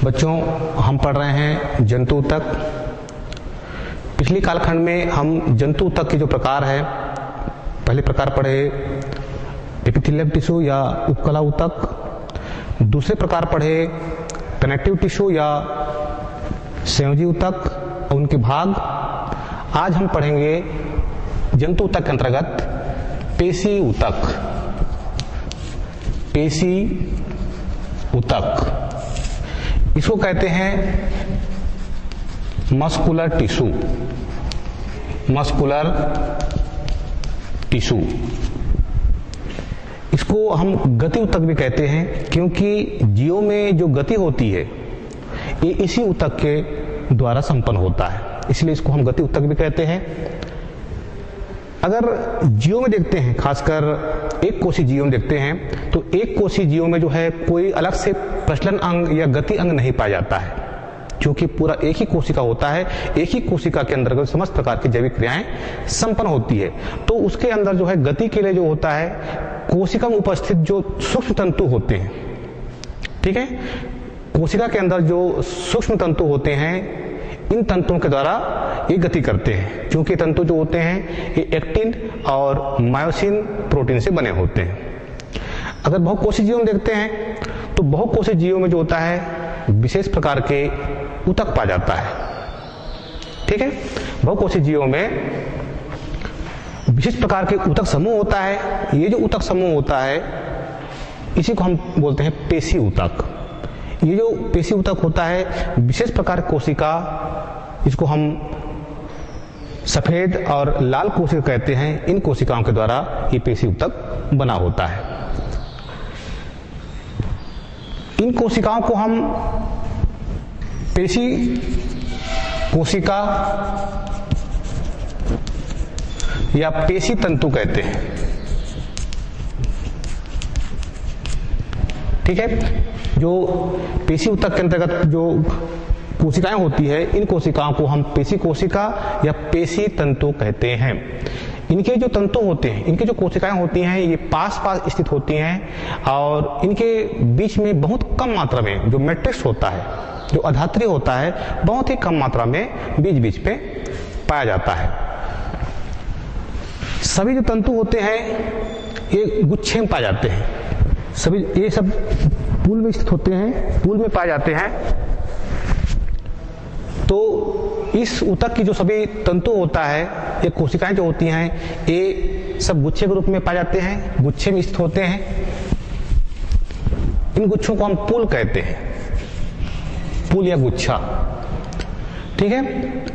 बच्चों, हम पढ़ रहे हैं जंतु ऊतक। पिछली कालखंड में हम जंतु ऊतक के जो प्रकार है, पहले प्रकार पढ़े एपिथेलियल टिश्यू या उपकला ऊतक, दूसरे प्रकार पढ़े कनेक्टिव टिश्यू या संयोजी ऊतक और उनके भाग। आज हम पढ़ेंगे जंतु ऊतक के अंतर्गत पेशी ऊतक। पेशी ऊतक इसको कहते हैं मस्कुलर टिश्यू। मस्कुलर टिश्यू इसको हम गति ऊतक भी कहते हैं, क्योंकि जीवों में जो गति होती है ये इसी ऊतक के द्वारा संपन्न होता है, इसलिए इसको हम गति ऊतक भी कहते हैं। अगर जीवों में देखते हैं, खासकर एक कोशी जीवों में देखते हैं, तो एक कोशी जीवों में जो है कोई अलग से प्रचलन अंग या गति अंग नहीं पाया जाता है, क्योंकि पूरा एक ही कोशिका होता है। एक ही कोशिका के अंदर समस्त प्रकार की जैविक क्रियाएं संपन्न होती है। तो उसके अंदर जो है गति के लिए जो होता है, कोशिका में उपस्थित जो सूक्ष्म तंतु होते हैं, ठीक है, कोशिका के अंदर जो सूक्ष्म तंतु होते हैं, इन तंतुओं के द्वारा ये गति करते हैं। क्योंकि तंतु जो होते हैं ये एक्टिन और मायोसिन प्रोटीन से बने होते हैं। अगर बहुकोशीय जीवों में देखते हैं, तो बहुकोशीय जीवों में जो होता है विशेष प्रकार के ऊतक पाया जाता है, ठीक है। बहुकोशीय जीवों में विशेष प्रकार के ऊतक समूह होता है। ये जो ऊतक समूह होता है इसी को हम बोलते हैं पेशी ऊतक। ये जो पेशी ऊतक होता है विशेष प्रकार की कोशिका, इसको हम सफेद और लाल कोशिका कहते हैं, इन कोशिकाओं के द्वारा ये पेशी ऊतक बना होता है। इन कोशिकाओं को हम पेशी कोशिका या पेशी तंतु कहते हैं, ठीक है। जो पेशी ऊतक के अंतर्गत जो कोशिकाएं होती है, इन कोशिकाओं को हम पेशी कोशिका या पेशी तंतु कहते हैं। इनके जो तंतु होते हैं, इनकी जो कोशिकाएं होती हैं, ये पास पास स्थित होती हैं और इनके बीच में बहुत कम मात्रा में जो मैट्रिक्स होता है, जो अधात्री होता है, बहुत ही कम मात्रा में बीच बीच पे पाया जाता है। सभी जो तंतु होते हैं ये गुच्छे में पाए जाते हैं। सभी ये सब पूल में स्थित होते हैं, पूल में पाए जाते हैं। तो इस ऊतक की जो सभी तंतु होता है, ये कोशिकाएं जो होती हैं, ये सब गुच्छे के रूप में पाए जाते हैं, गुच्छे में स्थित होते हैं। इन गुच्छों को हम पूल कहते हैं, पूल या गुच्छा, ठीक है।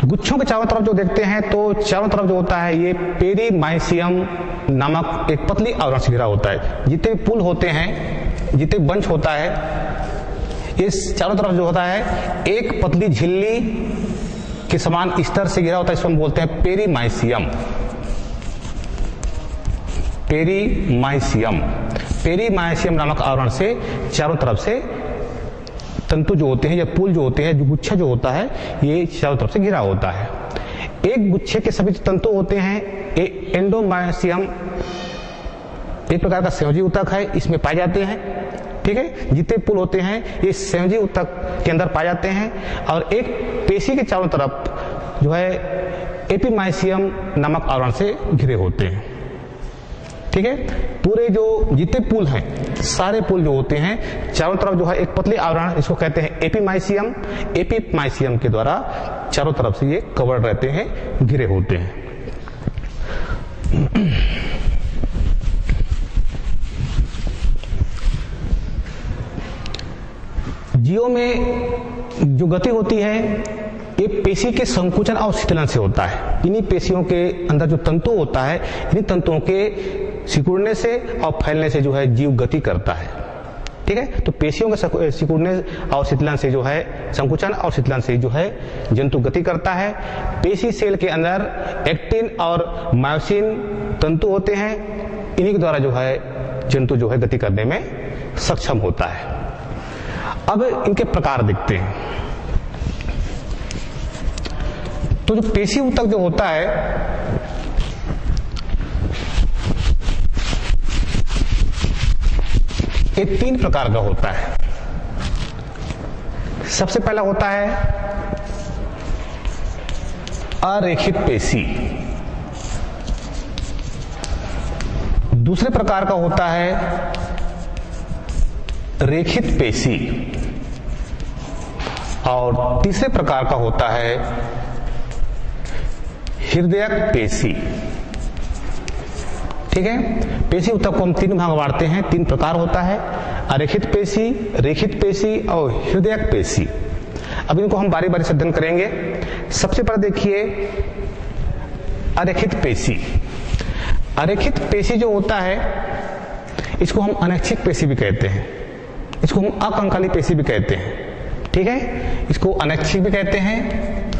गुच्छों के चारों तरफ जो देखते हैं, तो चारों तरफ जो होता है ये पेरीमाइसियम नामक एक पतली आवरण से घिरा होता है। जितने भी पुल होते हैं, जितने बंच होता है, इस चारों तरफ जो होता है एक पतली झिल्ली के समान स्तर से घिरा होता है। इसको हम बोलते हैं पेरीमाइसियम। पेरीमाइसियम, पेरीमाइसियम नामक आवरण से चारों तरफ से तंतु जो होते हैं या पुल जो होते हैं, जो गुच्छा जो होता है, ये चारों तरफ से घिरा होता है। एक गुच्छे के सभी तंतु होते हैं, एक एंडोमाइसियम एक प्रकार का संयोजी ऊतक है, इसमें पाए जाते हैं, ठीक है। जितने पुल होते हैं ये संयोजी ऊतक के अंदर पाए जाते हैं। और एक पेशी के चारों तरफ जो है एपिमाइसियम नामक आवरण से घिरे होते हैं, ठीक है। पूरे जो जितने पुल हैं, सारे पुल जो होते हैं चारों तरफ जो है एक पतली आवरण, इसको कहते हैं एपिमाइसियम। एपिमाइसियम के द्वारा चारों तरफ से ये कवर रहते हैं, घिरे होते हैं। जीवों में जो गति होती है ये पेशी के संकुचन और शीतलन से होता है। इन्हीं पेशियों के अंदर जो तंतु होता है, इन्हीं तंतुओं के सिकुड़ने से और फैलने से जो है जीव गति करता है, ठीक है। तो पेशियों के सिकुड़ने और शीतलन से जो है, संकुचन और शीतलन से जो है जंतु गति करता है। पेशी सेल के अंदर एक्टिन और मायोसिन तंतु होते हैं, इन्हीं के द्वारा जो है जंतु जो है गति करने में सक्षम होता है। अब इनके प्रकार देखते हैं। तो जो पेशी ऊतक जो होता है, ये 3 प्रकार का होता है। सबसे पहला होता है अरेखित पेशी, दूसरे प्रकार का होता है रेखित पेशी, और तीसरे प्रकार का होता है हृदयक पेशी। ठीक है, पेशी ऊतक को हम तीन भाग बांटते हैं, तीन प्रकार होता है, अरेखित पेशी, रेखित पेशी और हृदयक पेशी। अब इनको हम बारी बारी से अध्ययन करेंगे। सबसे पहले देखिए अरेखित पेशी। अरेखित पेशी जो होता है इसको हम अनैच्छिक पेशी भी कहते हैं, इसको हम अकंकाली पेशी भी कहते हैं। ठीक है, इसको अनैच्छिक भी कहते हैं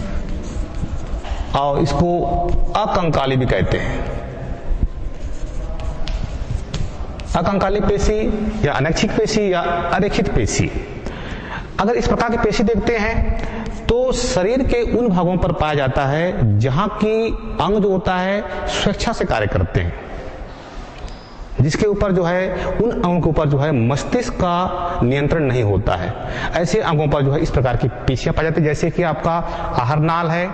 और इसको अकंकाली भी कहते हैं। अकंकाली पेशी या अनैच्छिक पेशी या अरेखित पेशी। अगर इस प्रकार की पेशी देखते हैं तो शरीर के उन भागों पर पाया जाता है जहां की अंग जो होता है स्वेच्छा से कार्य करते हैं, जिसके ऊपर जो है उन अंगों के ऊपर जो है मस्तिष्क का नियंत्रण नहीं होता है। ऐसे अंगों पर जो है इस प्रकार की पेशियां पाई जाती है, जैसे कि आपका आहार नाल है,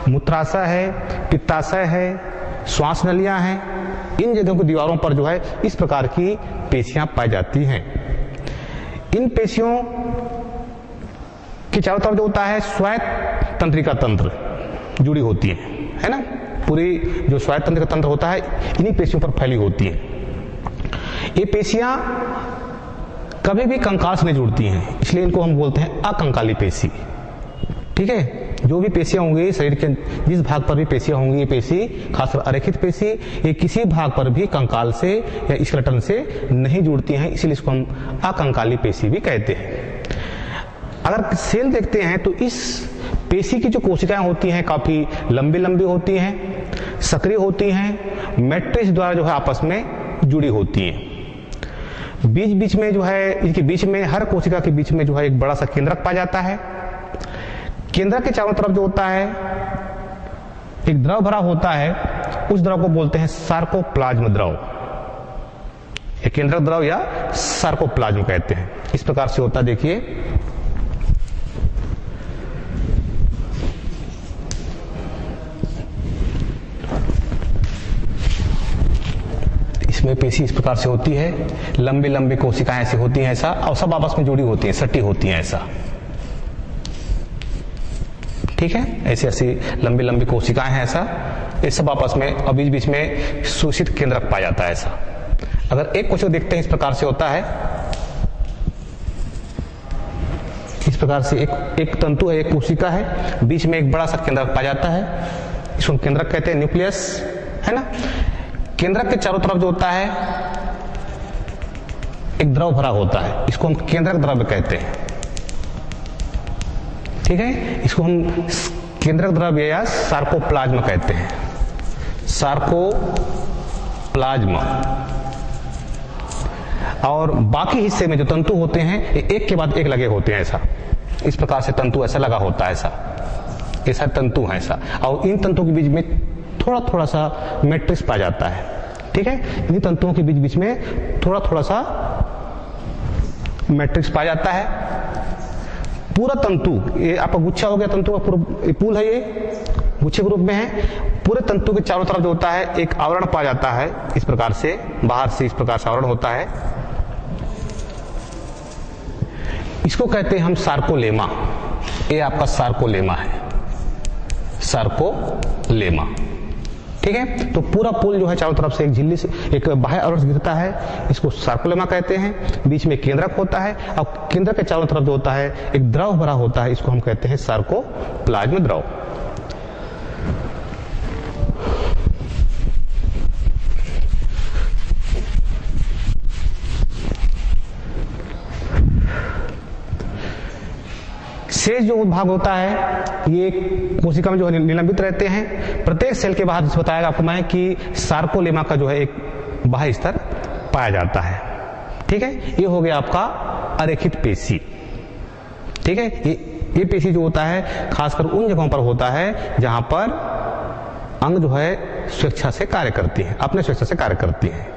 मूत्राशय है, पित्ताशय है, श्वास नलियां हैं। इन जगहों की दीवारों पर जो है इस प्रकार की पेशियां पाई जाती हैं। इन पेशियों के चारों तरफ जो होता है स्वायत्त तंत्रिका तंत्र जुड़ी होती है ना। पूरी जो स्वायत्त तंत्रिका तंत्र होता है इन्हीं पेशियों पर फैली होती है। ये पेशियां कभी भी कंकाल से नहीं जुड़ती हैं, इसलिए इनको हम बोलते हैं अकंकाली पेशी। ठीक है, जो भी पेशियां होंगी शरीर के जिस भाग पर भी पेशियां होंगी, ये पेशी खासकर अरेखित पेशी ये किसी भाग पर भी कंकाल से या स्केलेटन से नहीं जुड़ती हैं, इसलिए इसको हम अकंकाली पेशी भी कहते हैं। अगर सेल देखते हैं तो इस पेशी की जो कोशिकाएं होती हैं काफी लंबी लंबी होती हैं, सक्रिय होती हैं, मैट्रिक्स द्वारा जो है आपस में जुड़ी होती हैं। बीच बीच में जो है इनके बीच में हर कोशिका के बीच में जो है एक बड़ा सा केंद्रक पाया जाता है। केंद्रक के चारों तरफ जो होता है एक द्रव भरा होता है, उस द्रव को बोलते हैं सार्कोप्लाज्म द्रव। एक केंद्रक द्रव या सार्कोप्लाज्म कहते हैं। इस प्रकार से होता है, देखिए इसमें पेशी इस प्रकार से होती है, लंबी लंबी कोशिकाएं ऐसी होती हैं ऐसा, और सब आपस में जुड़ी होती हैं, सटी होती हैं ऐसा। ठीक है, ऐसी ऐसी लंबी लंबी कोशिकाएं हैं ऐसा, ये सब आपस में और बीच बीच में सूचित केंद्रक पाया जाता है ऐसा। अगर एक कोशिका देखते हैं इस प्रकार से होता है, इस प्रकार से एक तंतु है, एक कोशिका है, बीच में एक बड़ा सा केंद्रक पाया जाता है, इसको केंद्रक कहते हैं, न्यूक्लियस है ना। केंद्रक के चारों तरफ जो होता है एक द्रव भरा होता है, इसको हम केंद्रक द्रव्य कहते हैं। ठीक है, इसको हम केंद्रक द्रव्य या सार्कोप्लाज्म कहते हैं, सार्कोप्लाज्म। और बाकी हिस्से में जो तंतु होते हैं ये एक के बाद एक लगे होते हैं ऐसा, इस प्रकार से तंतु ऐसा लगा होता है ऐसा, ऐसा तंतु है ऐसा, और इन तंतुओं के बीच में थोड़ा थोड़ा सा मैट्रिक्स पाया जाता है। ठीक है, इन तंतुओं के बीच बीच में थोड़ा थोड़ा सा मैट्रिक्स पाया जाता है। पूरा तंतु ये आपका गुच्छा हो गया, तंतु का पूरा पूल है, ये गुच्छे के रूप में है। पूरे तंतु के चारों तरफ जो होता है एक आवरण पाया जाता है इस प्रकार से, बाहर से इस प्रकार से आवरण होता है, इसको कहते हैं हम सार्कोलेमा। ये आपका सार्कोलेमा है, सार्कोलेमा। ठीक है, तो पूरा पुल जो है चारों तरफ से एक झिल्ली से एक बाह्य आवरण से गिरता है, इसको सार्कोलेमा कहते हैं। बीच में केंद्रक होता है और केंद्रक के चारों तरफ जो होता है एक द्रव भरा होता है, इसको हम कहते हैं सार्कोप्लाज्म द्रव। शेष जो भाग होता है ये कोशिका में जो है निलंबित रहते हैं। प्रत्येक सेल के बाद बताएगा आपको मैं कि सार्कोलेमा का जो है एक बाह्य स्तर पाया जाता है। ठीक है, ये हो गया आपका अरेखित पेशी। ठीक है, ये पेशी जो होता है खासकर उन जगहों पर होता है जहां पर अंग जो है स्वेच्छा से कार्य करती है, अपने स्वेच्छा से कार्य करती है।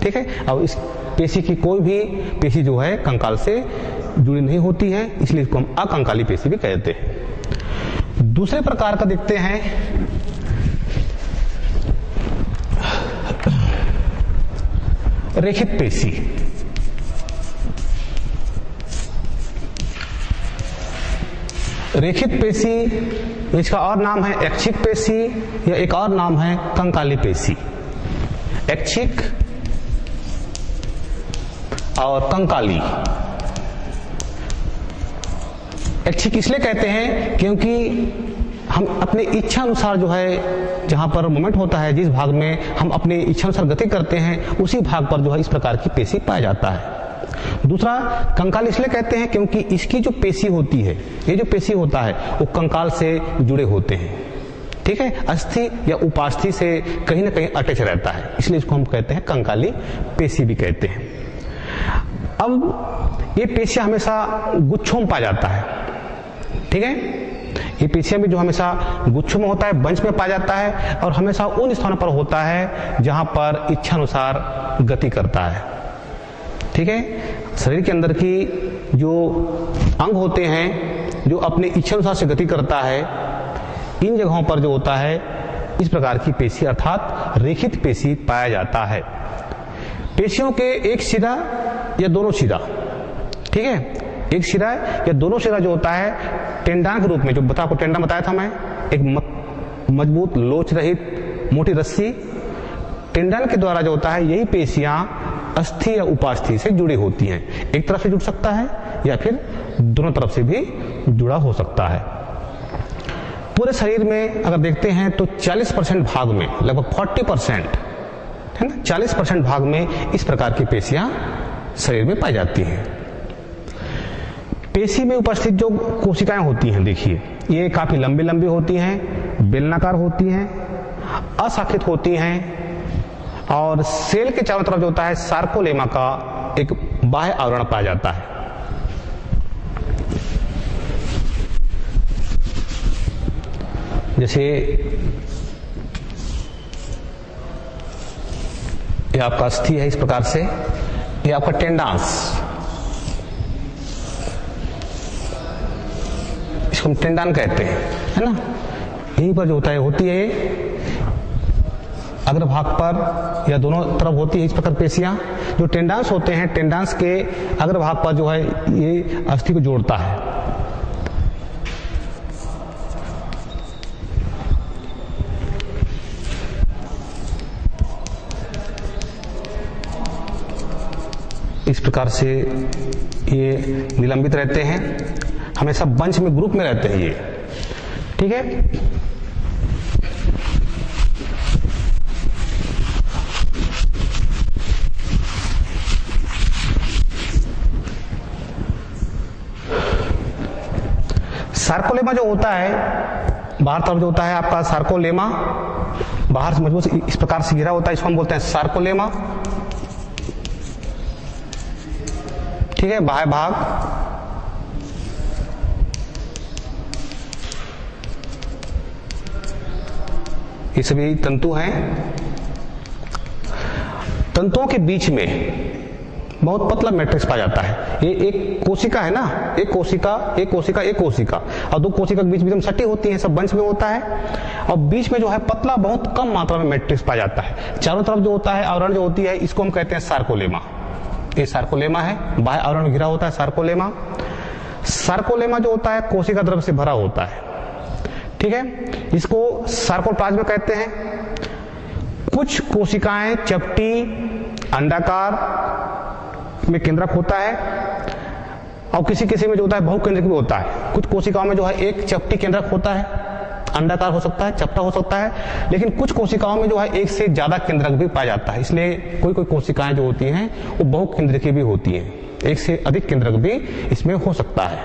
ठीक है। अब इस पेशी की कोई भी पेशी जो है कंकाल से जुड़ी नहीं होती है, इसलिए इसको हम अकंकाली पेशी भी कहते हैं। दूसरे प्रकार का देखते हैं रेखित पेशी। रेखित पेशी, इसका और नाम है ऐच्छिक पेशी या एक और नाम है कंकाली पेशी। ऐच्छिक और कंकाली। ऐच्छिक इसलिए कहते हैं क्योंकि हम अपने इच्छा अनुसार जो है, जहां पर मूवमेंट होता है, जिस भाग में हम अपने इच्छा अनुसार गति करते हैं, उसी भाग पर जो है इस प्रकार की पेशी पाया जाता है। दूसरा कंकाल इसलिए कहते हैं क्योंकि इसकी जो पेशी होती है, ये जो पेशी होता है वो कंकाल से जुड़े होते हैं, ठीक है, अस्थि या उपास्थि से कहीं ना कहीं अटैच रहता है, इसलिए इसको हम कहते हैं कंकाली पेशी भी कहते हैं। अब ये पेशियां हमेशा गुच्छों में पाया जाता है, ठीक है, ये पेशियां भी जो हमेशा गुच्छों में होता है, बंच में पाया जाता है और हमेशा उन स्थानों पर होता है जहां पर इच्छा अनुसार गति करता है, ठीक है। शरीर के अंदर की जो अंग होते हैं जो अपने इच्छा अनुसार से गति करता है, इन जगहों पर जो होता है इस प्रकार की पेशी अर्थात रेखित पेशी पाया जाता है। पेशियों के एक सिरा या दोनों सिरा, ठीक है, एक सिरा या दोनों सिरा जो होता है टेंडान के रूप में, जो आपको टेंडान बताया था मैं, एक मजबूत लोच रहित मोटी रस्सी, टेंडान के द्वारा जो होता है यही पेशियां अस्थि या उपास्थि से जुड़ी होती हैं। एक तरफ से जुड़ सकता है या फिर दोनों तरफ से भी जुड़ा हो सकता है। पूरे शरीर में अगर देखते हैं तो 40% भाग में, लगभग 40% है ना, 40% भाग में इस प्रकार की पेशियां शरीर में पाई जाती हैं। पेशी में उपस्थित जो कोशिकाएं होती हैं, देखिए ये काफी लंबी लंबी होती हैं, बेलनाकार होती हैं, अशाखित होती हैं और सेल के चारों तरफ जो होता है सार्कोलेमा का एक बाह्य आवरण पाया जाता है। जैसे ये आपका अस्थि है इस प्रकार से, ये आपका टेंडांस, इसको हम टेंडान कहते हैं, है ना। यहीं पर जो होता है होती है अग्रभाग पर या दोनों तरफ होती है इस प्रकार पेशियां। जो टेंडांस होते हैं, टेंडांस के अग्रभाग पर जो है ये अस्थि को जोड़ता है। इस प्रकार से ये निलंबित रहते हैं, हमेशा बंच में, ग्रुप में रहते हैं ये, ठीक है। सार्कोलेमा जो होता है बाहर तरफ जो होता है आपका सार्कोलेमा, बाहर से मजबूत इस प्रकार से घिरा होता है, इसको हम बोलते हैं सार्कोलेमा, ठीक है। बाह्य भाग, ये सभी तंतु हैं। तंतुओं के बीच में बहुत पतला मैट्रिक्स पाया जाता है। ये एक कोशिका है ना, एक कोशिका, एक कोशिका, एक कोशिका और दो कोशिका के बीच में सटी होती है, सब बंच में होता है और बीच में जो है पतला बहुत कम मात्रा में मैट्रिक्स पाया जाता है। चारों तरफ जो होता है आवरण जो होती है इसको हम कहते हैं सार्कोलेमा। ये सार्कोलेमा है, बाह्य आवरण घिरा होता है सार्कोलेमा। सार्कोलेमा जो होता है कोशिका द्रव्य से भरा होता है, ठीक है। इसको सार्कोप्लाज्म कहते हैं। कुछ कोशिकाएं चपटी अंडाकार में केंद्रक होता है और किसी किसी में जो होता है बहुकेंद्रक भी होता है। कुछ कोशिकाओं में जो है एक चपटी केंद्रक होता है, अंडाकार हो सकता है, चपटा हो सकता है, लेकिन कुछ कोशिकाओं में जो है एक से ज्यादा केंद्रक भी पाया जाता है। इसलिए कोई कोई कोशिकाएं जो होती हैं वो बहुकेंद्रकी भी होती हैं, एक से अधिक केंद्रक भी इसमें हो सकता है,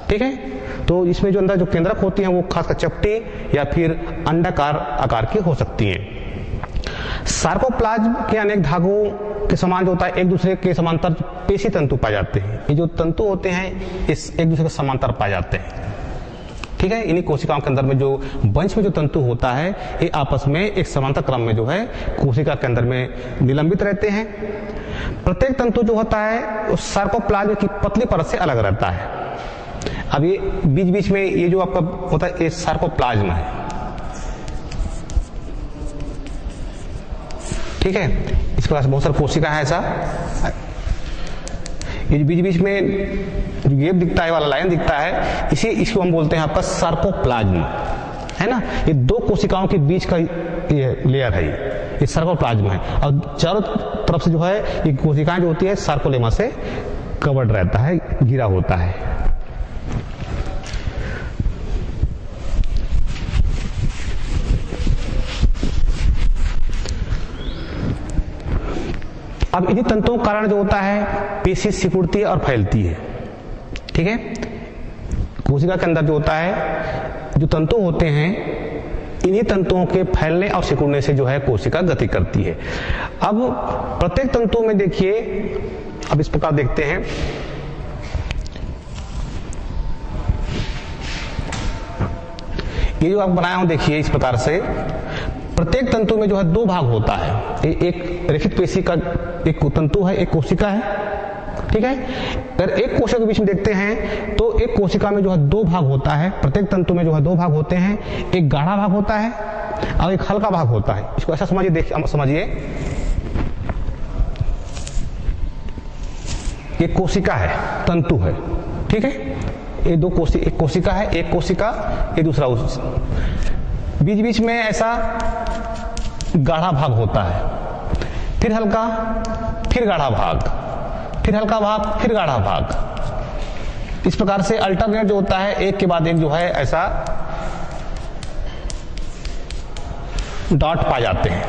ठीक है। तो इसमें जो अंदर जो केंद्रक होती हैं वो खासकर चपटी या फिर अंडाकार आकार की हो सकती हैं। सार्कोप्लाज्म के अनेक धागों के समान जो होता है एक दूसरे के समांतर पेशी तंतु पाए जाते हैं। ये जो तंतु होते हैं इस एक दूसरे के समांतर पाए जाते हैं, ठीक है। इन्हीं कोशिकाओं के अंदर में जो वंश में जो तंतु होता है ये आपस में एक समांतर क्रम में जो है कोशिका के अंदर में निलंबित रहते हैं। प्रत्येक तंतु जो होता है उस सार्कोप्लाज्म की पतली परत से अलग रहता है। अब ये बीच बीच में ये जो आपका होता है ये सार्कोप्लाज्म है, ठीक है। इसके पास बहुत सारी कोशिका है ऐसा। ये बीच बीच में जो गेप दिखता है वाला लाइन दिखता है इसको हम बोलते हैं आपका सार्कोप्लाज्म, है ना। ये दो कोशिकाओं के बीच का ये लेयर है, ये सार्कोप्लाज्म है। और चारों तरफ से जो है ये कोशिकाएं जो होती है सार्कोलेमा से कवर्ड रहता है, घिरा होता है। अब इन्हीं तंतुओं के कारण जो होता है पेशी सिकुड़ती है और फैलती है, ठीक है। कोशिका के अंदर जो होता है जो तंतु होते हैं इन्हीं तंतुओं के फैलने और सिकुड़ने से जो है कोशिका गति करती है। अब प्रत्येक तंतु में देखिए, अब इस प्रकार देखते हैं, ये जो आप बनाया हूं देखिए इस प्रकार से प्रत्येक तंतु में जो है दो भाग होता है। एक रेखित पेशी का एक तंतु है, एक कोशिका है, ठीक है। अगर एक कोशिका के बीच में देखते हैं तो एक कोशिका में जो है दो भाग होता है। प्रत्येक तंतु में जो है दो भाग होते हैं, एक गाढ़ा भाग होता है और एक हल्का भाग होता है। इसको ऐसा समझिए, देखिए समझिए, एक कोशिका है, तंतु है, ठीक है। ये दो एक कोशिका है, एक कोशिका, ये दूसरा। बीच बीच में ऐसा गाढ़ा भाग होता है, फिर हल्का, फिर गाढ़ा भाग, फिर हल्का भाग, फिर गाढ़ा भाग। इस प्रकार से अल्टरनेट जो होता है एक के बाद एक जो है ऐसा डॉट पा जाते हैं,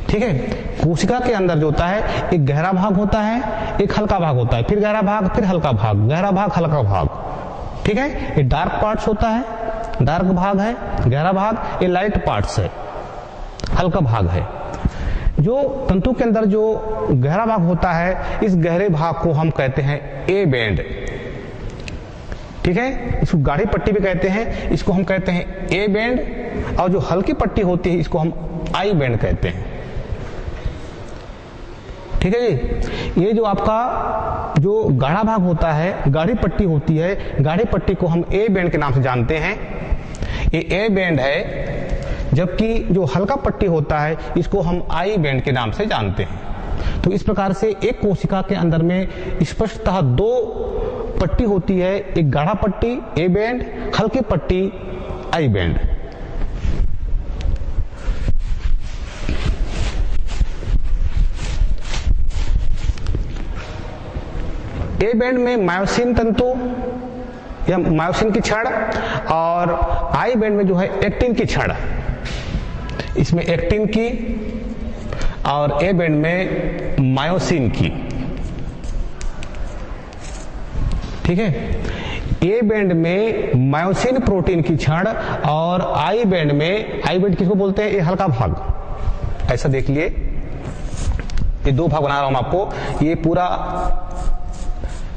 ठीक है। कोशिका के अंदर जो होता है एक गहरा भाग होता है, एक हल्का भाग होता है, फिर गहरा भाग, फिर हल्का भाग, गहरा भाग, हल्का भाग, ठीक है। ये डार्क पार्ट्स होता है, डार्क भाग है, गहरा भाग, ये लाइट पार्ट्स है, हल्का भाग है। जो तंतु के अंदर जो गहरा भाग होता है इस गहरे भाग को हम कहते हैं ए बैंड, ठीक है। इसको गाढ़ी पट्टी भी कहते हैं, इसको हम कहते हैं ए बैंड। और जो हल्की पट्टी होती है इसको हम आई बैंड कहते हैं, ठीक है जी। ये जो आपका जो गाढ़ा भाग होता है, गाढ़ी पट्टी होती है, गाढ़ी पट्टी को हम ए बैंड के नाम से जानते हैं, ये ए बैंड है। जबकि जो हल्का पट्टी होता है इसको हम आई बैंड के नाम से जानते हैं। तो इस प्रकार से एक कोशिका के अंदर में स्पष्टतः दो पट्टी होती है, एक गाढ़ा पट्टी ए बैंड, हल्की पट्टी आई बैंड। ए बैंड में मायोसिन तंतु या मायोसिन की छड़, और आई बैंड में जो है एक्टिन की छड़, इसमें एक्टिन की और ए बैंड में मायोसिन की, ठीक है। ए बैंड में मायोसिन प्रोटीन की छड़ और आई बैंड में, आई बैंड किसको बोलते हैं, ये हल्का भाग। ऐसा देख लिए, ये दो भाग बना रहा हूं आपको। ये पूरा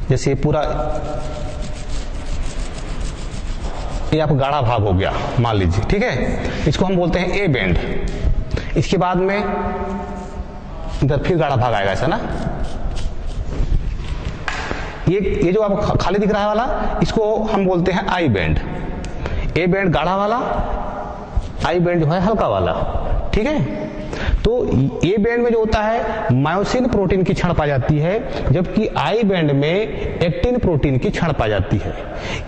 जैसे पूरा ये आपका गाढ़ा भाग हो गया मान लीजिए, ठीक है। इसको हम बोलते हैं ए बैंड। इसके बाद में इधर फिर गाढ़ा भाग आएगा, ऐसा ना। ये जो आपको खाली दिख रहा है वाला, इसको हम बोलते हैं आई बैंड। ए बैंड गाढ़ा वाला, आई बैंड जो है हल्का वाला, ठीक है। तो ए बैंड में जो होता है मायोसिन प्रोटीन की छड़ पाई जाती है, जबकि आई बैंड में एक्टिन प्रोटीन की छड़ पाई जाती है।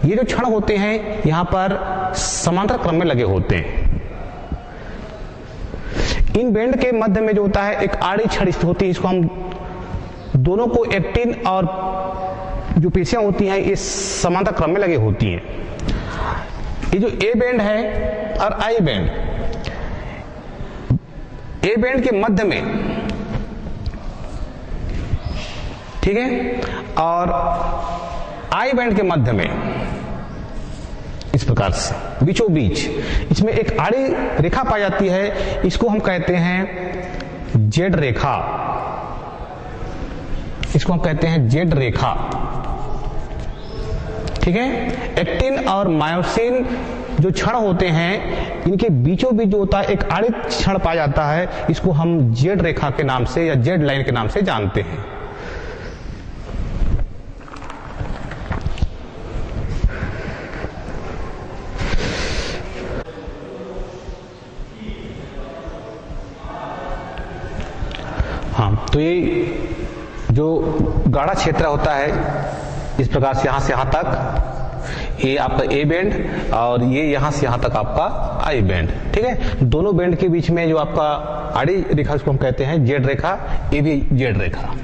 ये जो छड़ होते हैं यहाँ पर समांतर क्रम में लगे होते हैं। इन बैंड के मध्य में जो होता है एक आड़ी छड़ होती है, इसको हम दोनों को एक्टिन और जो पेशियां होती हैं ये समांतर क्रम में लगे होती हैं। ये जो ए बैंड है और आई बैंड, ए बैंड के मध्य में, ठीक है, और आई बैंड के मध्य में इस प्रकार से बीचों बीच इसमें एक आड़ी रेखा पाई जाती है, इसको हम कहते हैं जेड रेखा। इसको हम कहते हैं जेड रेखा, ठीक है। एक्टिन और मायोसिन जो क्षण होते हैं, इनके बीचों बीच जो होता है एक आड़ित क्षण पाया जाता है, इसको हम जेड रेखा के नाम से या जेड लाइन के नाम से जानते हैं। हाँ, तो ये जो गाढ़ा क्षेत्र होता है इस प्रकार से यहां से यहां तक, ये आपका ए बैंड और ये यहां से यहां तक आपका आई बैंड। ठीक है, दोनों बैंड के बीच में जो आपका आड़ी रेखा इसको हम कहते हैं जेड रेखा, ये भी जेड रेखा।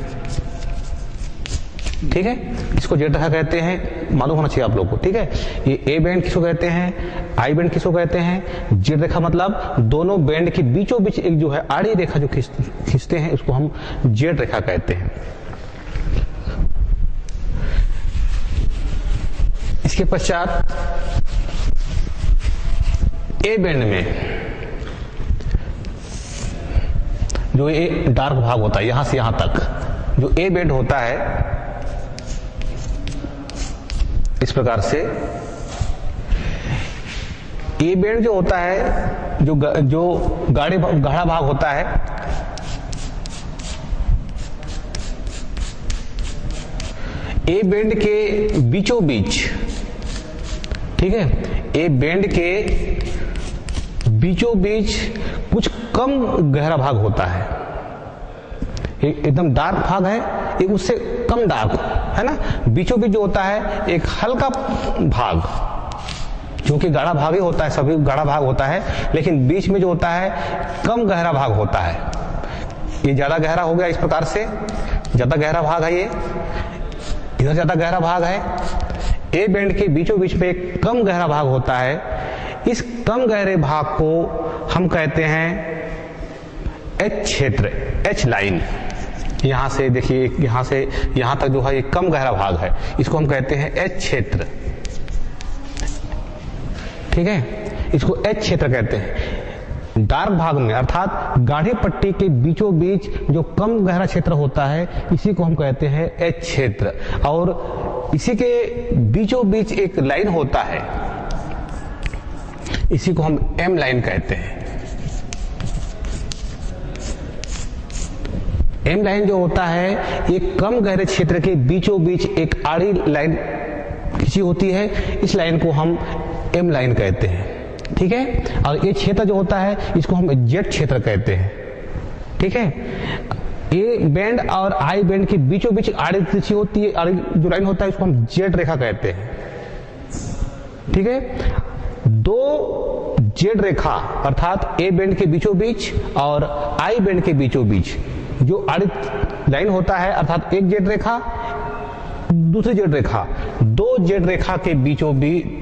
ठीक है, इसको जेड रेखा कहते हैं, मालूम होना चाहिए आप लोगों को। ठीक है, ये ए बैंड किसको कहते हैं, आई बैंड किसको कहते हैं, जेड रेखा मतलब दोनों बैंड के बीचों बीच एक जो है आड़ी रेखा जो खींचते हैं उसको हम जेड रेखा कहते हैं। इसके पश्चात ए बैंड में जो ये डार्क भाग होता है यहां से यहां तक, जो ए बैंड होता है इस प्रकार से, ए बैंड जो होता है जो गाढ़ा भाग होता है, ए बैंड के बीचों बीच, ठीक है, ए बैंड के बीचों बीच कुछ कम गहरा भाग होता है। एकदम डार्क भाग है, एक उससे कम डार्क है ना, बीचों बीच जो होता है एक हल्का भाग, क्योंकि गाढ़ा भाग ही होता है, सभी गाढ़ा भाग होता है, लेकिन बीच में जो होता है कम गहरा भाग होता है। ये ज्यादा गहरा हो गया, इस प्रकार से ज्यादा गहरा भाग है, ये इधर ज्यादा गहरा भाग है। ए बैंड के बीचों बीच में एक कम गहरा भाग होता है, इस कम गहरे भाग को हम कहते हैं एच क्षेत्र, एच लाइन। यहां से देखिए, यहां से यहां तक जो है एक कम गहरा भाग है, इसको हम कहते हैं एच क्षेत्र। ठीक है, इसको एच क्षेत्र कहते हैं। डार्क भाग में अर्थात गाढ़ी पट्टी के बीचों बीच जो कम गहरा क्षेत्र होता है इसी को हम कहते हैं एच क्षेत्र, और इसी के बीचों बीच एक लाइन होता है, इसी को हम एम लाइन कहते हैं। एम लाइन जो होता है एक कम गहरे क्षेत्र के बीचों बीच एक आड़ी लाइन खींची होती है, इस लाइन को हम एम लाइन कहते हैं। ठीक है, और ये क्षेत्र जो होता है इसको हम जेड क्षेत्र कहते हैं। ठीक है, ए बैंड और आई बैंड के बीचों बीच आड़ी खींची होती है, आड़ी जो लाइन होता है इसको हम जेड रेखा कहते हैं। ठीक है, दो जेड रेखा अर्थात ए बैंड के बीचों बीच और आई बैंड के बीचों बीच जो आड़ी लाइन होता है, अर्थात एक जेड रेखा दूसरी जेड रेखा, दो जेड रेखा के बीचों बीच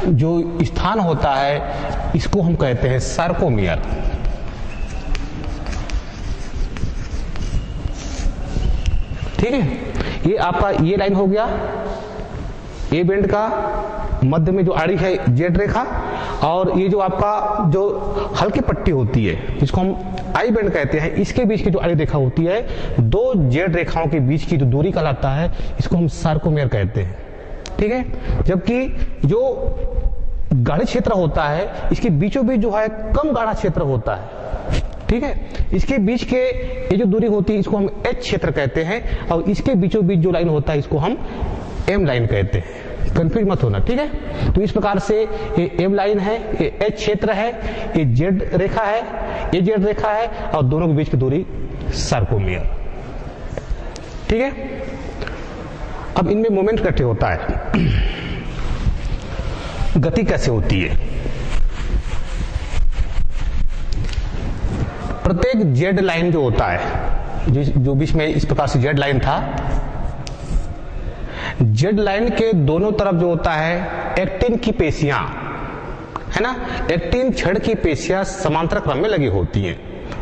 जो स्थान होता है इसको हम कहते हैं सार्कोमियर। ठीक है, ये आपका ये लाइन हो गया ए बैंड का, मध्य में जो आड़ी है जेड रेखा, और ये जो आपका जो हल्की पट्टी होती है इसको हम आई बैंड कहते हैं, इसके बीच की जो आड़ी रेखा होती है, दो जेड रेखाओं के बीच की जो दूरी कहलाता है इसको हम सार्कोमेयर कहते हैं। ठीक है, जबकि जो गाढ़ा क्षेत्र होता है इसके बीचों बीच जो है कम गाढ़ा क्षेत्र होता है। ठीक है, इसके बीच के ये जो दूरी होती है इसको हम एच क्षेत्र कहते हैं, और इसके बीचों बीच जो लाइन होता है इसको हम एम लाइन कहते हैं। कंफ्यूज मत होना। ठीक है, तो इस प्रकार से ये एम लाइन है, ये एच क्षेत्र है, ये जेड रेखा है, ये जेड रेखा है, और दोनों के बीच की दूरी सार्कोमियर। ठीक है, अब इनमें मोमेंट कैसे होता है, गति कैसे होती है। प्रत्येक जेड लाइन जो होता है, जो बीच में इस प्रकार से जेड लाइन था, जेड लाइन के दोनों तरफ जो होता है एक्टिन की पेशियां है ना, एक्टिन छड़ की पेशियां समांतर क्रम में लगी होती हैं।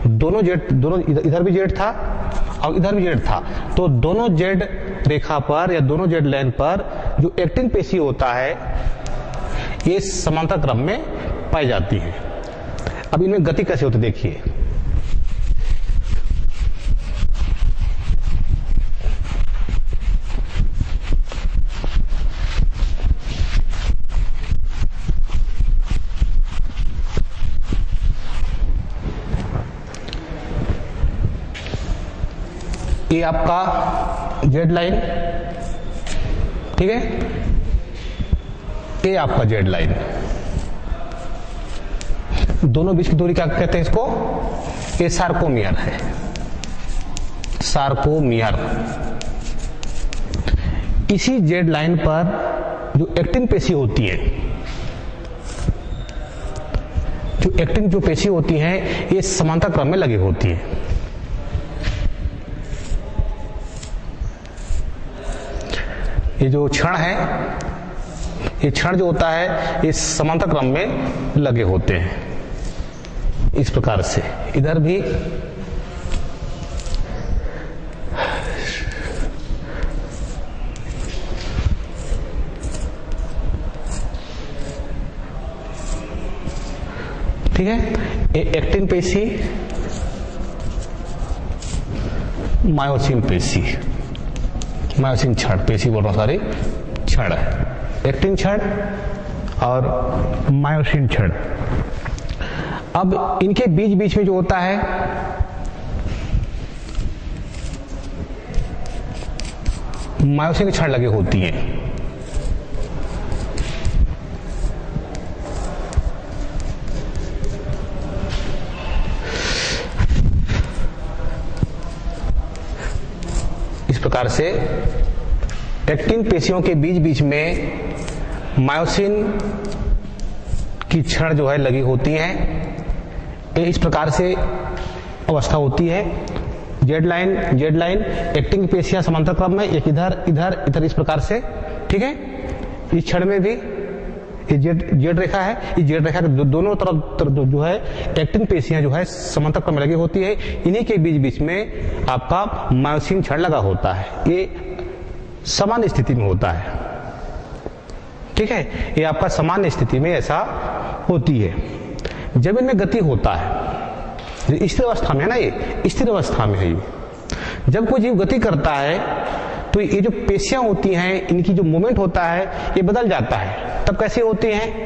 दोनों जेड, दोनों इधर भी जेड था और इधर भी जेड था, तो दोनों जेड रेखा पर या दोनों जेड लाइन पर जो एक्टिन पेशी होता है ये समांतर क्रम में पाई जाती है। अब इनमें गति कैसे होती देखिए, ये आपका जेड लाइन, ठीक है, ये आपका जेड लाइन, दोनों बीच की दूरी क्या कहते हैं इसको, ये सार्कोमियर है, सार्कोमियर। इसी जेड लाइन पर जो एक्टिन पेशी होती है, जो एक्टिन जो पेशी होती हैं, ये समांतर क्रम में लगी होती है। ये जो क्षण है, ये क्षण जो होता है, ये समांतर क्रम में लगे होते हैं इस प्रकार से। इधर भी ठीक है, एक्टिन पेशी, मायोसिन पेशी, मायोसिन क्षण, पेशी बोल रहा हूं, सारी क्षण है, एक्टिन क्षण और मायोसिन क्षण। अब इनके बीच बीच में जो होता है, मायोसिन क्षण लगे होती हैं। इस प्रकार से एक्टिन पेशियों के बीच बीच में मायोसिन की क्षण जो है लगी होती है। इस प्रकार से अवस्था होती है। जेड लाइन एक्टिन पेशियां समांतर क्रम में, एक इधर इधर इधर इस प्रकार से, ठीक है। इस क्षण में भी ये जेड रेखा है, इस जेड रेखा के दोनों तरफ जो है एक्टिन पेशियां जो है समांतर क्रम में लगी होती है। इन्हीं के बीच बीच में आपका मायोसिन क्षण लगा होता है। ये सामान्य स्थिति में होता है, ठीक है, ये आपका सामान्य स्थिति में ऐसा होती है। जब इनमें गति होता है, स्थिर अवस्था में है ना, ये स्थिर अवस्था में है। ये जब कोई जीव गति करता है तो ये जो पेशियां होती हैं, इनकी जो मूवमेंट होता है, ये बदल जाता है। तब कैसे होती हैं?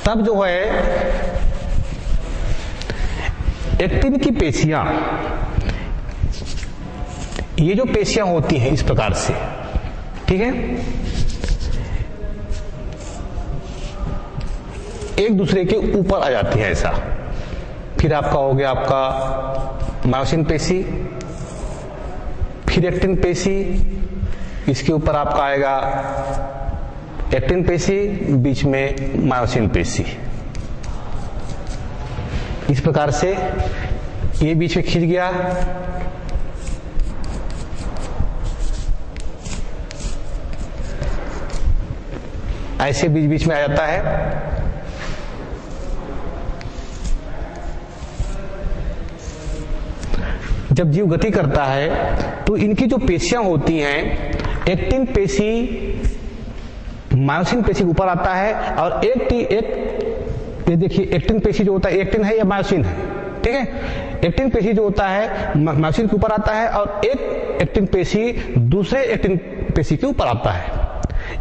तब जो है एक्टिन की पेशियां, ये जो पेशियां होती हैं इस प्रकार से, ठीक है, एक दूसरे के ऊपर आ जाती है ऐसा। फिर आपका हो गया आपका मायोसिन पेशी, फिर एक्टिन पेशी, इसके ऊपर आपका आएगा एक्टिन पेशी, बीच में मायोसिन पेशी। इस प्रकार से ये बीच में खिंच गया, ऐसे बीच बीच में आ जाता है। जब जीव गति करता है तो इनकी जो पेशियां होती हैं, एक्टिन पेशी मायोसिन पेशी के ऊपर आता है, और ये देखिए एक्टिन पेशी जो होता है, एक्टिन है या मायोसिन है, ठीक है। एक्टिन पेशी जो होता है मायोसिन के ऊपर आता है, और एक एक्टिन पेशी दूसरे एक्टिन पेशी के ऊपर आता है।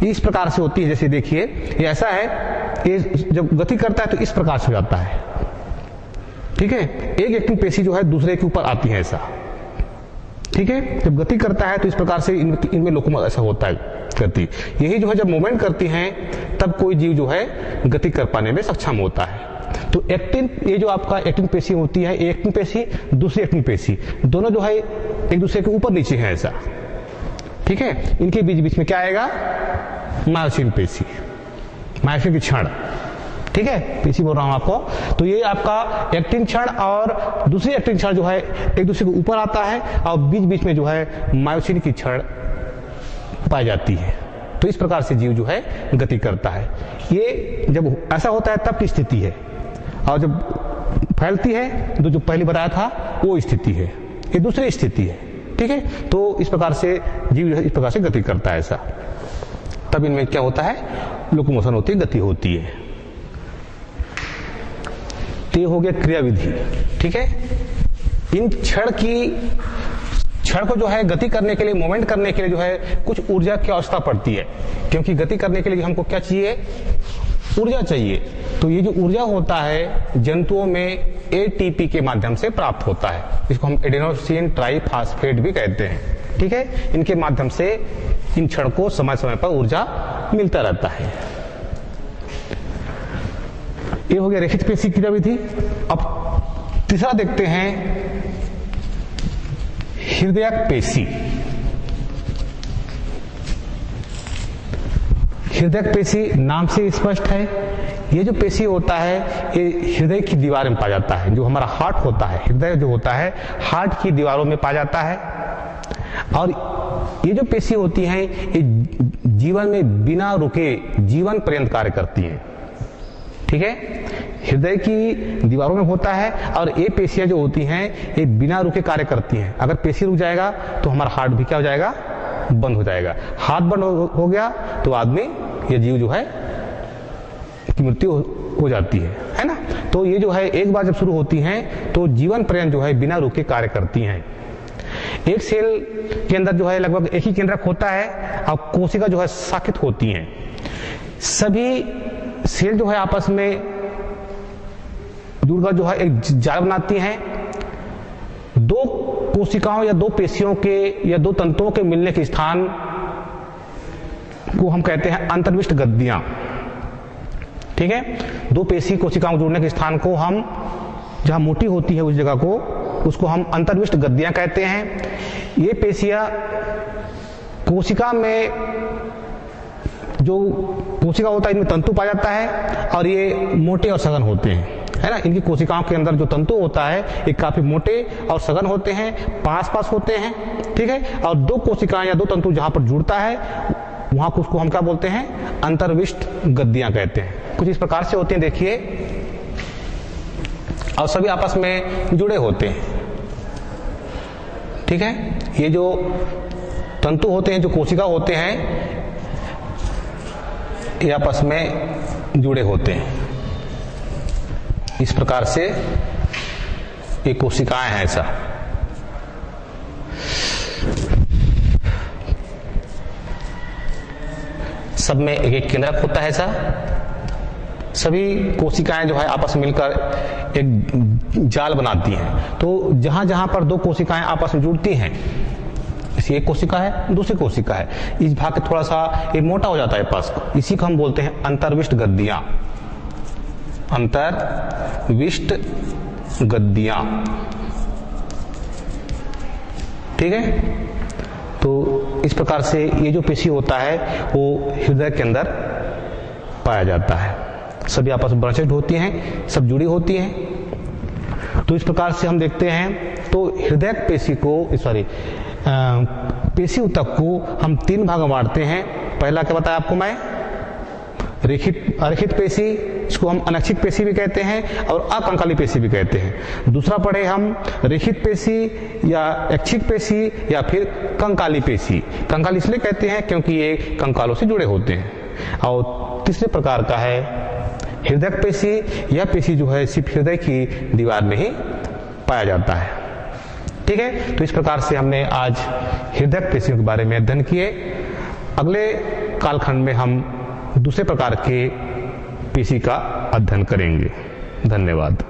इस प्रकार से होती है। जैसे देखिए ये ऐसा है, ये जब गति करता है तो इस प्रकार से हो जाता है, ठीक है। एक एक्टिन पेशी जो है दूसरे के ऊपर आती है ऐसा, ठीक है। जब गति करता है तो इस प्रकार से इनमें लोकोमोशन ऐसा होता है गति। यही जो है जब मूवमेंट करती हैं तब कोई जीव जो है गति कर पाने में सक्षम होता है। तो एक्टिन, ये जो आपका एक्टिन पेशी होती है, एक्टिन पेशी दूसरी एक्टिन पेशी, दोनों जो है एक दूसरे के ऊपर नीचे है ऐसा, ठीक है। इनके बीच बीच में क्या आएगा? मायोसिन पेशी, मायोसिन की क्षण, ठीक है, पेशी बोल रहा हूं आपको। तो ये आपका एक्टिन क्षण और दूसरी एक्टिन क्षण जो है एक दूसरे के ऊपर आता है, और बीच बीच में जो है मायोसिन की क्षण पाई जाती है। तो इस प्रकार से जीव जो है गति करता है। ये जब ऐसा होता है तब की स्थिति है, और जब फैलती है तो जो पहले बताया था वो स्थिति है, ये दूसरी स्थिति है, ठीक है। तो इस प्रकार से जीव इस प्रकार से गति करता है ऐसा। तब इनमें क्या होता है? लोकोमोशन होती है, गति होती है। तो ये हो गया क्रियाविधि, ठीक है। इन क्षण की क्षण को जो है गति करने के लिए, मूवमेंट करने के लिए जो है कुछ ऊर्जा की आवश्यकता पड़ती है, क्योंकि गति करने के लिए हमको क्या चाहिए, ऊर्जा चाहिए। तो ये जो ऊर्जा होता है जंतुओं में एटीपी के माध्यम से प्राप्त होता है, इसको हम एडेनोसिन ट्राइफॉस्फेट भी कहते हैं, ठीक है। इनके माध्यम से इन क्षण को समय समय पर ऊर्जा मिलता रहता है। ये हो गया रेखित पेशी क्रिया विधि। अब तीसरा देखते हैं हृदयक पेशी। हृदयक पेशी नाम से स्पष्ट है, ये जो पेशी होता है ये हृदय की दीवार में पाया जाता है। जो हमारा हार्ट होता है, हृदय जो होता है हार्ट की दीवारों में पाया जाता है। और ये जो पेशी होती हैं ये जीवन में बिना रुके जीवन पर्यंत कार्य करती हैं, ठीक है। हृदय की दीवारों में होता है और ये पेशियां जो होती हैं ये बिना रुके कार्य करती हैं। अगर पेशी रुक जाएगा तो हमारा हार्ट भी क्या हो जाएगा, बंद हो जाएगा। हार्ट बंद हो गया तो आदमी, ये जीव जो है की मृत्यु हो जाती है ना। तो ये जो है एक बार जब शुरू होती हैं तो जीवन पर्यंत जो है बिना रुके कार्य करती हैं। एक सेल के अंदर जो है लगभग एक ही केंद्रक होता है और कोशिका जो है शाखित होती हैं। सभी सेल जो है आपस में जुड़कर जो है एक जाल बनाती हैं। दो कोशिकाओं या दो पेशियों के या दो तंतुओं के मिलने के स्थान को हम कहते हैं अंतर्विष्ट गद्दियां, ठीक है। दो पेशी कोशिकाओं जुड़ने के स्थान को हम, जहां मोटी होती है उस जगह को, उसको हम अंतर्विष्ट गद्दियां कहते हैं। ये पेशियां कोशिका में, जो कोशिका होता है इनमें तंतु पाया जाता है और ये मोटे और सघन होते हैं, है ना। इनकी कोशिकाओं के अंदर जो तंतु होता है ये काफी मोटे और सघन होते हैं, पास पास होते हैं, ठीक है। और दो कोशिकाएं या दो तंतु जहां पर जुड़ता है वहां को उसको हम क्या बोलते हैं, अंतर्विष्ट गद्दियां कहते हैं। कुछ इस प्रकार से होती हैं, देखिए, और सभी आपस में जुड़े होते हैं, ठीक है। ये जो तंतु होते हैं, जो कोशिका होते हैं, ये आपस में जुड़े होते हैं। इस प्रकार से ये कोशिकाएं हैं। ऐसा सब में एक एक केंद्रक होता है। ऐसा सभी कोशिकाएं जो है आपस में मिलकर एक जाल बनाती हैं। तो जहां जहां पर दो कोशिकाएं आपस में जुड़ती हैं, इसी एक कोशिका है दूसरी कोशिका है, इस भाग के थोड़ा सा ये मोटा हो जाता है पास को, इसी को हम बोलते हैं अंतर्विष्ट गद्दियां। अंतर्विष्ट गद्दियां, ठीक है। तो इस प्रकार से ये जो पेशी होता है वो हृदय के अंदर पाया जाता है। सभी आपस में ब्रांचेड होती हैं, सब जुड़ी होती हैं। तो इस प्रकार से हम देखते हैं तो हृदय पेशी को, सॉरी, पेशी ऊतक को हम तीन भाग में बांटते हैं। पहला क्या बताया आपको मैं, अरेखित पेशी, इसको हम अनैच्छिक पेशी भी कहते हैं और अकंकाली पेशी भी कहते हैं। दूसरा पढ़े हम रेखित पेशी या ऐच्छिक पेशी या फिर कंकाली पेशी। कंकाल इसलिए कहते हैं क्योंकि ये कंकालों से जुड़े होते हैं। और तीसरे प्रकार का है हृदय पेशी। यह पेशी जो है सिर्फ हृदय की दीवार में ही पाया जाता है, ठीक है। तो इस प्रकार से हमने आज हृदय पेशियों के बारे में अध्ययन किए। अगले कालखंड में हम दूसरे प्रकार के पेशी का अध्ययन करेंगे। धन्यवाद।